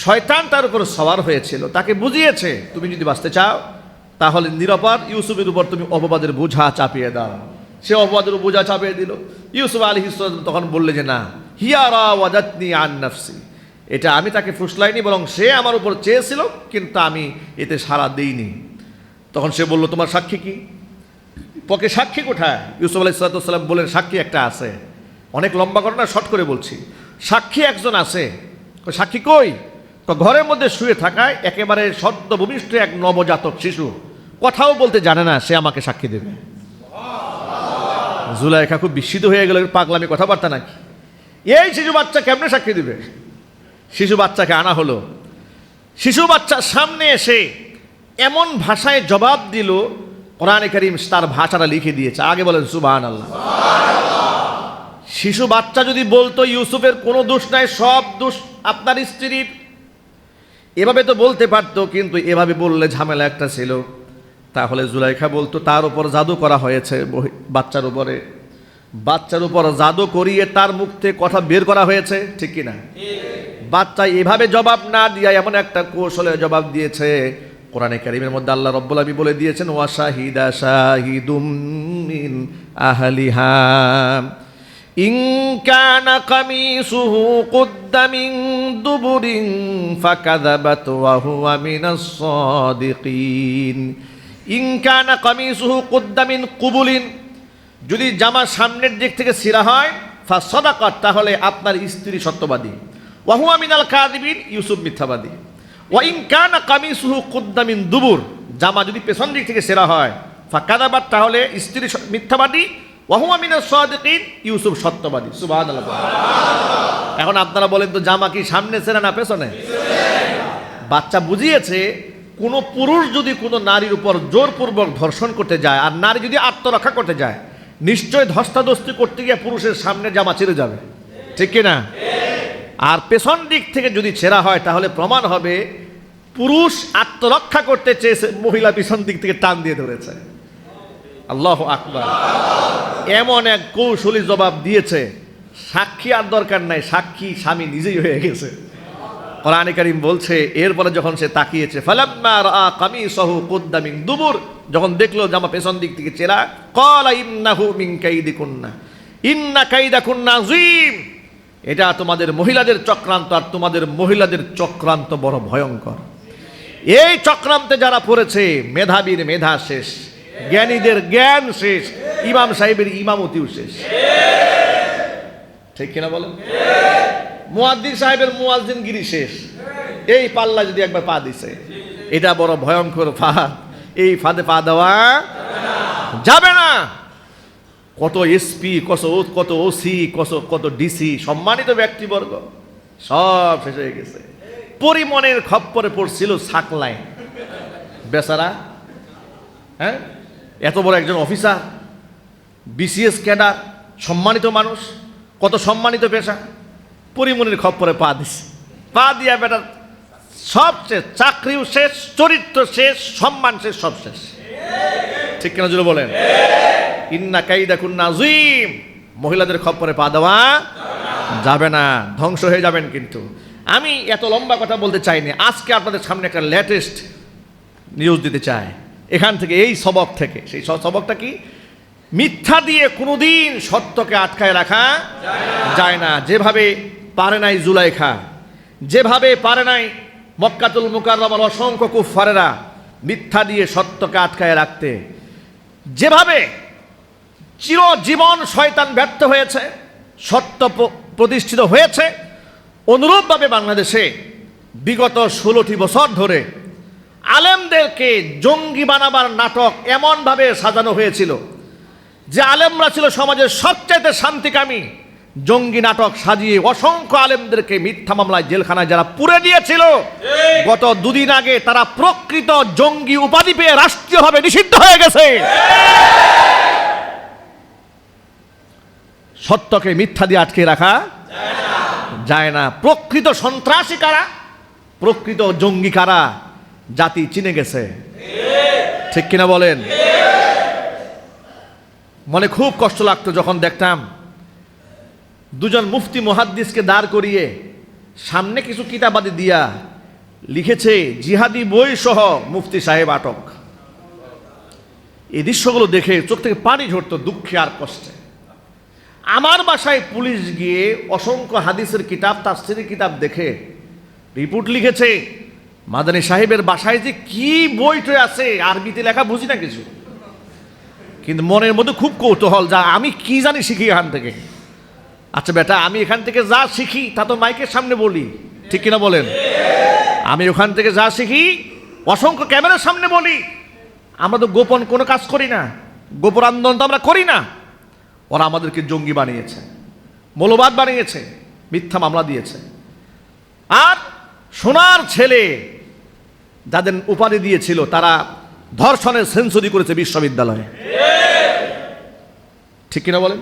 শয়তান তার উপর সওয়ার হয়েছিল, তাকে বুঝিয়েছে তুমি যদি বাঁচতে চাও তাহলে নিরাপদ ইউসুফের উপর তুমি অপবাদের বোঝা চাপিয়ে দাও। সে অপবাদের বোঝা চাপিয়ে দিল। ইউসুফ আলাইহিস সালাম তখন বললে যে না, হিয়া রাওয়াদাতনি আন নাফসি, এটা আমি তাকে ফুসলাইনি, বরং সে আমার উপর চেয়েছিল কিন্তু আমি এতে সাড়া দেইনি। তখন সে বলল তোমার সাক্ষী কি? পকে সাক্ষী কোথায়? ইউসুফ আলাইহিস সালাম বললেন সাক্ষী একটা আছে। অনেক লম্বা ঘটনা, শর্ট করে বলছি। সাক্ষী একজন আছে। সাক্ষী কই? ঘরের মধ্যে শুয়ে থাকায় একেবারে সদ্য ভূমিষ্ঠ এক নবজাতক শিশু, কথাও বলতে জানে না, সে আমাকে সাক্ষী দেবে। জুলাইখা খুব বিস্মিত হয়ে গেল, পাগলামি কথাবার্তা নাকি? এই শিশু বাচ্চা কেমনে সাক্ষী দিবে? শিশু বাচ্চাকে আনা হলো। শিশু বাচ্চার সামনে এসে এমন ভাষায় জবাব দিল, কোরআনে কারীম তার ভাষাটা লিখে দিয়েছে। আগে বলেন সুবহানাল্লাহ। শিশু বাচ্চা যদি বলতো ইউসুফের কোনো দোষ নাই, সব দোষ আপনার স্ত্রীর, এভাবে তো বলতে পারতো, কিন্তু এভাবে বললে ঝামেলা একটা ছিল। তাহলে জুলাইখা বলতো তার উপর জাদু করা হয়েছে, বাচ্চার উপরে, বাচ্চার উপর জাদু করিয়ে তার মুখ থেকে কথা বের করা হয়েছে, ঠিক কিনা? বাচ্চা এভাবে জবাব না দিয়া এমন একটা কৌশলে জবাব দিয়েছে। কোরআনে কারীমের মধ্যে আল্লাহ রাব্বুল আলামিন বলে দিয়েছেন ওয়া শাহিদা শাহিদুম মিন আহলিহা ইন কানা কামিসুহু কুদ্দা মিন দুবুরিন ফাকাযাবাত ওয়া হুয়া মিনাস সাদিকিন। ইন কানা কামিসুহু কুদ্দা মিন কুবুলিন, যদি জামা সামনের দিক থেকে ছিঁড়া হয়, ফাসাদাকাত, তাহলে আপনার স্ত্রী সত্যবাদী। ওয়া হুয়া মিনাল কাযিবিন, ইউসুফ মিথ্যাবাদী। ওয়া ইন কানা কামিসুহু কুদ্দা মিন দুবুর, জামা যদি পেছন দিক থেকে ছেঁড়া হয়, ফাকাযাবাত, তাহলে স্ত্রী মিথ্যাবাদী। ওয়া হুয়া মিনাস সাদিকিন, ইউসুফ সত্যবাদী। সুবহানাল্লাহ। এখন আপনারা বলেন তো জামা কি সামনে ছেঁড়া না পেছনে? বাচ্চা বুঝিয়েছে কোনো পুরুষ যদি কোনো নারীর উপর জোরপূর্বক ধর্ষণ করতে যায়, আর নারী যদি আত্মরক্ষা করতে যায়, নিশ্চয় ধস্তাধস্তি করতে গিয়ে পুরুষের সামনে জামা ছিঁড়ে যাবে, ঠিক কিনা? আর পেছন দিক থেকে যদি ছেঁড়া হয় তাহলে প্রমাণ হবে পুরুষ আত্মরক্ষা করতে চেয়েছে, মহিলা পিছন দিক থেকে টান দিয়ে ধরেছে। আল্লাহু আকবার। এমন এক কৌশলী জবাব দিয়েছে, সাক্ষী আর দরকার নাই, সাক্ষী স্বামী নিজেই হয়ে গেছে। কোরআনে কারীম বলছে এরপরে যখন সে তাকিয়েছে, ফালাম্মা রাআ কামিসাহু কুদ্দা মিন দুবুর, যখন দেখলো জামা পেছন দিক থেকে ছেঁড়া, ক্বালা ইন্নাহু মিন কাইদিকুন্না ইন্না কাইদাকুন্না আযীম, এটা তোমাদের মহিলাদের চক্রান্ত, আর তোমাদের মহিলাদের চক্রান্ত বড় ভয়ঙ্কর। এই চক্রান্তে যারা পড়েছে, মেধাবীর মেধা শেষ, জ্ঞানীদের জ্ঞান শেষ, ইমাম সাহেবের ইমামতিও শেষ, ঠিক কিনা বলেন? মুয়াজ্জিন সাহেবের মুয়াজ্জিনগিরি শেষ। এই পাল্লা যদি একবার পা দিছে, এটা বড় ভয়ঙ্কর ফাঁদ, এই ফাঁদে পা দেওয়া যাবে না। কত এসপি, কত ওসি, কত ডিসি, সম্মানিত ব্যক্তিবর্গ সব শেষ হয়ে গেছে। পরিমনের খপ্পরে পড়ছিল সাকলাইন বেচারা। হ্যাঁ, এত বড় একজন অফিসার, বিসিএস ক্যাডার, সম্মানিত মানুষ, কত সম্মানিত পেশা, পরিমনির খপ্পরে পা দিছে। পা দিয়া বেটা সব শেষ, চাকরিও শেষ, চরিত্র শেষ, সম্মান শেষ, সব শেষ, ঠিক কিনা জুড়ে বলেন? ইন্না কাইদাকুন্না আযীম, মহিলাদের খপ্পরে পা দেওয়া যাবে না, ধ্বংস হয়ে যাবেন। কিন্তু আমি এত লম্বা কথা বলতে চাইনি, আজকে আপনাদের সামনে একটা লেটেস্ট নিউজ দিতে চাই এখান থেকে, এই সবক থেকে। সেই সবকটা কি? মিথ্যা দিয়ে কোনোদিন সত্যকে আটকায় রাখা যায় না। যেভাবে পারে নাই জুলাইখা, যেভাবে পারে নাই মক্কাতুল মুকাররমার অসংখ্য কুফফারেরা মিথ্যা দিয়ে সত্যকে আটকায় রাখতে, যেভাবে চিরজীবন শয়তান ব্যর্থ হয়েছে, সত্য প্রতিষ্ঠিত হয়েছে, অনুরূপভাবে বাংলাদেশে বিগত 16টি বছর ধরে আলেমদেরকে জঙ্গি বানাবার নাটক এমনভাবে সাজানো হয়েছিল যে আলেমরা ছিল সমাজের সবচাইতে শান্তিকামী। জঙ্গি নাটক সাজিয়ে অসংখ্য আলেমদেরকে মিথ্যা মামলায় জেলখানায় যারা পুরে দিয়েছিল, গত দুদিন আগে তারা প্রকৃত জঙ্গি উপাধি পেয়ে রাষ্ট্রীয়ভাবে নিষিদ্ধ হয়ে গেছে। সত্যকে মিথ্যা দিয়ে আটকে রাখা যায় না। প্রকৃত সন্ত্রাসী কারা, প্রকৃত জঙ্গি কারা, জাতি চিনে গেছে, ঠিক কিনা বলেন? মনে খুব কষ্ট লাগতো যখন দেখতাম দুজন মুফতি মুহাদ্দিসকে দাঁড় করিয়ে সামনে কিছু কিতাবাদি দিয়া লিখেছে জিহাদি বই সহ মুফতি সাহেব আটক। এই দৃশ্যগুলো দেখে চোখ থেকে পানি ঝরতো দুঃখে আর কষ্টে। আমার বাসায় পুলিশ গিয়ে অসংখ্য হাদিসের কিতাব, তাফসীরের কিতাব দেখে রিপোর্ট লিখেছে মাদানী সাহেবের বাসায় যে কি বইটা আছে, আরবিতে লেখা বুঝি না কিছু, কিন্তু মনের মধ্যে খুব কৌতূহল, যা আমি কি জানি শিখি এখান থেকে। আচ্ছা বেটা, আমি এখান থেকে যা শিখি তা তো মাইকের সামনে বলি, ঠিক কিনা বলেন? আমি ওখান থেকে যা শিখি অসংখ্য ক্যামেরার সামনে বলি। আমরা তো গোপন কোনো কাজ করি না, গোপন আন্দোলন তো আমরা করি না। ওরা আমাদেরকে জঙ্গি বানিয়েছে, মৌলবাদ বানিয়েছে, মিথ্যা মামলা দিয়েছে। আর সোনার ছেলে যাদের উপাধি দিয়েছিল তারা ধর্ষণের সেঞ্চুরি করেছে বিশ্ববিদ্যালয়ে, ঠিক কিনা বলেন?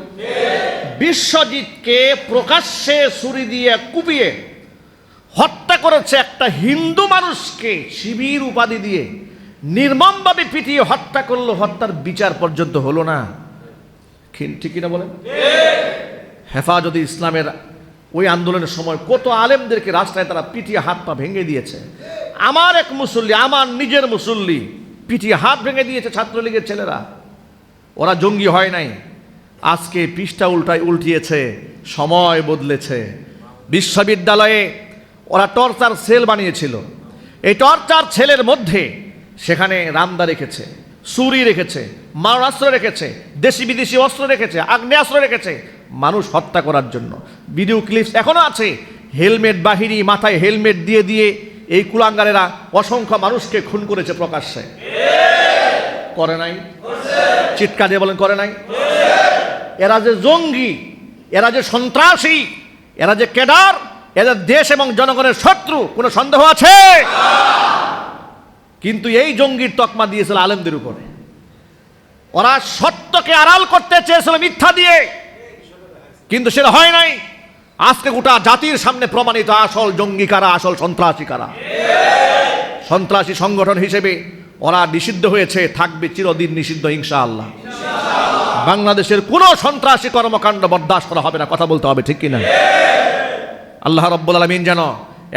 বিশ্বজিৎকে প্রকাশ্যে ছুরি দিয়ে কুপিয়ে হত্যা করেছে একটা হিন্দু মানুষকে, শিবির উপাধি দিয়ে নির্মমভাবে পিটিয়ে হত্যা করলো, হত্যার বিচার পর্যন্ত হলো না, ঠিক কিনা বলেন? হেফাজতে ইসলামের ওই আন্দোলনের সময় কত আলেমদেরকে রাস্তায় তারা পিটিয়ে হাত পা ভেঙে দিয়েছে। আমার এক মুসল্লি, আমার নিজের মুসল্লি, পিটিয়ে হাত ভেঙে দিয়েছে ছাত্রলীগের ছেলেরা। ওরা জঙ্গি হয় নাই, আজকে পৃষ্ঠা উল্টিয়েছে, সময় বদলেছে। বিশ্ববিদ্যালয়ে ওরা টর্চার সেল বানিয়েছিল, এই টর্চার সেলের মধ্যে সেখানে রামদা রেখেছে, ছুরি রেখেছে, মারণাস্ত্র রেখেছে, দেশি বিদেশি অস্ত্র রেখেছে, আগ্নেয়াস্ত্র রেখেছে মানুষ হত্যা করার জন্য। ভিডিও ক্লিপস এখনো আছে, হেলমেট বাহিনী, মাথায় হেলমেট দিয়ে দিয়ে এই কুলাঙ্গারেরা অসংখ্য মানুষকে খুন করেছে প্রকাশ্যে। করে নাই? চিৎকার দিয়ে বলেন করে নাই? এরা যে জঙ্গি, এরা যে সন্ত্রাসী, এরা যে ক্যাডার, এরা দেশ এবং জনগণের শত্রু, কোনো সন্দেহ আছে? কিন্তু এই জঙ্গির তকমা দিয়েছিল আলেমদের উপরে। ওরা সত্যকে আড়াল করতে চেয়েছিল মিথ্যা দিয়ে, কিন্তু সেটা হয় নাই। আজকে গোটা জাতির সামনে প্রমাণিত আসল জঙ্গি কারা, আসল সন্ত্রাসী কারা। সন্ত্রাসী সংগঠন হিসেবে ওরা নিষিদ্ধ হয়েছে, থাকবে চিরদিন নিষিদ্ধ ইনশাআল্লাহ। বাংলাদেশের কোনো সন্ত্রাসী কর্মকাণ্ড বরদাস্ত করা হবে না, কথা বলতে হবে, ঠিক কিনা? আল্লাহ রাব্বুল আলামিন যেন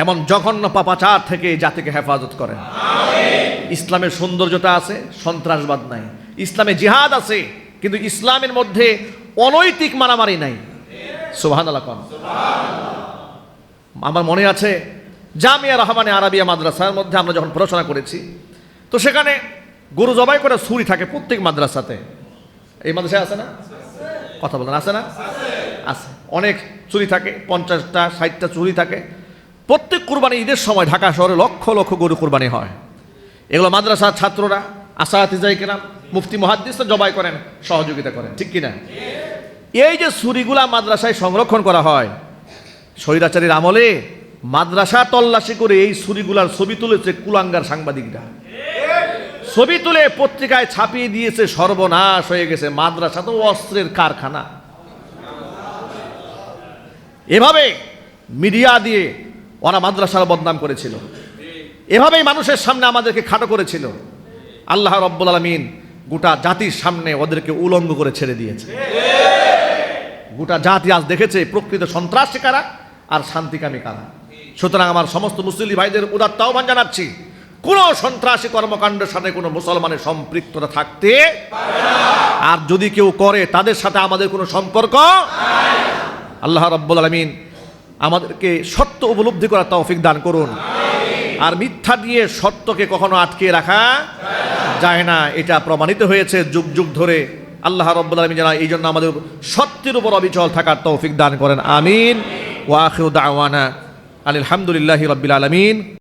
এমন জঘন্য পাপাচার থেকে জাতিকে হেফাজত করেন। ইসলামের সৌন্দর্যতা আছে, সন্ত্রাসবাদ নাই। ইসলামে জিহাদ আছে, কিন্তু ইসলামের মধ্যে অনৈতিক মারামারি নাই। সুবহানাল্লাহ। আমার মনে আছে জামিয়া রহমানে আরাবিয়া মাদ্রাসার মধ্যে আমরা যখন পড়াশোনা করেছি, তো সেখানে গরু জবাই করে ছুরি থাকে প্রত্যেক মাদ্রাসাতে। এই মাদ্রাসায় আছে না? কথা বলেন, আছে না? আছে, অনেক চুরি থাকে, 50টা 60টা চুরি থাকে। প্রত্যেক কুরবানি ঈদের সময় ঢাকা শহরে লক্ষ লক্ষ গরু কুরবানি হয়। এগুলো মাদ্রাসার ছাত্ররা, আসাতিজায়ে কেরাম, মুফতি মুহাদ্দিসরা জবাই করেন, সহযোগিতা করেন, ঠিক কিনা? এই যে ছুরিগুলা মাদ্রাসায় সংরক্ষণ করা হয়, স্বৈরাচারীর আমলে মাদ্রাসা তল্লাশি করে এই ছুরিগুলার ছবি তুলেছে কুলাঙ্গার সাংবাদিকরা। ছবি তুলে পত্রিকায় ছাপিয়ে দিয়েছে, সর্বনাশ হয়ে গেছে, মাদ্রাসা তো অস্ত্রের কারখানা। এভাবে মিডিয়া দিয়ে ওরা মাদ্রাসার বদনাম করেছিল, এভাবেই মানুষের সামনে আমাদেরকে খাটো করেছিল। আল্লাহ রাব্বুল আলামিন গোটা জাতির সামনে ওদেরকে উলঙ্গ করে ছেড়ে দিয়েছে। গোটা জাতি আজ দেখেছে প্রকৃত সন্ত্রাসী কারা আর শান্তিকামী কারা। সুতরাং আমার সমস্ত মুসলিম ভাইদের উদাত্ত আহ্বান জানাচ্ছি, কোন সন্ত্রাসী কর্মকাণ্ডের সাথে কোনো মুসলমানের সম্পৃক্ততা থাকতে পারে না। আর যদি কেউ করে তাদের সাথে আমাদের কোনো সম্পর্ক নাই। আল্লাহ রাব্বুল আলামিন আমাদেরকে সত্য উপলব্ধি করার তৌফিক দান করুন। আর মিথ্যা দিয়ে সত্যকে কখনো আটকে রাখা যায় না, এটা প্রমাণিত হয়েছে যুগ যুগ ধরে। আল্লাহ রাব্বুল আলামিন যেন এই জন্য আমাদের সত্যের উপর অবিচল থাকার তৌফিক দান করেন। আমিন। ওয়া আখিরু দাওয়ানা আলহামদুলিল্লাহি রাব্বিল আলামিন।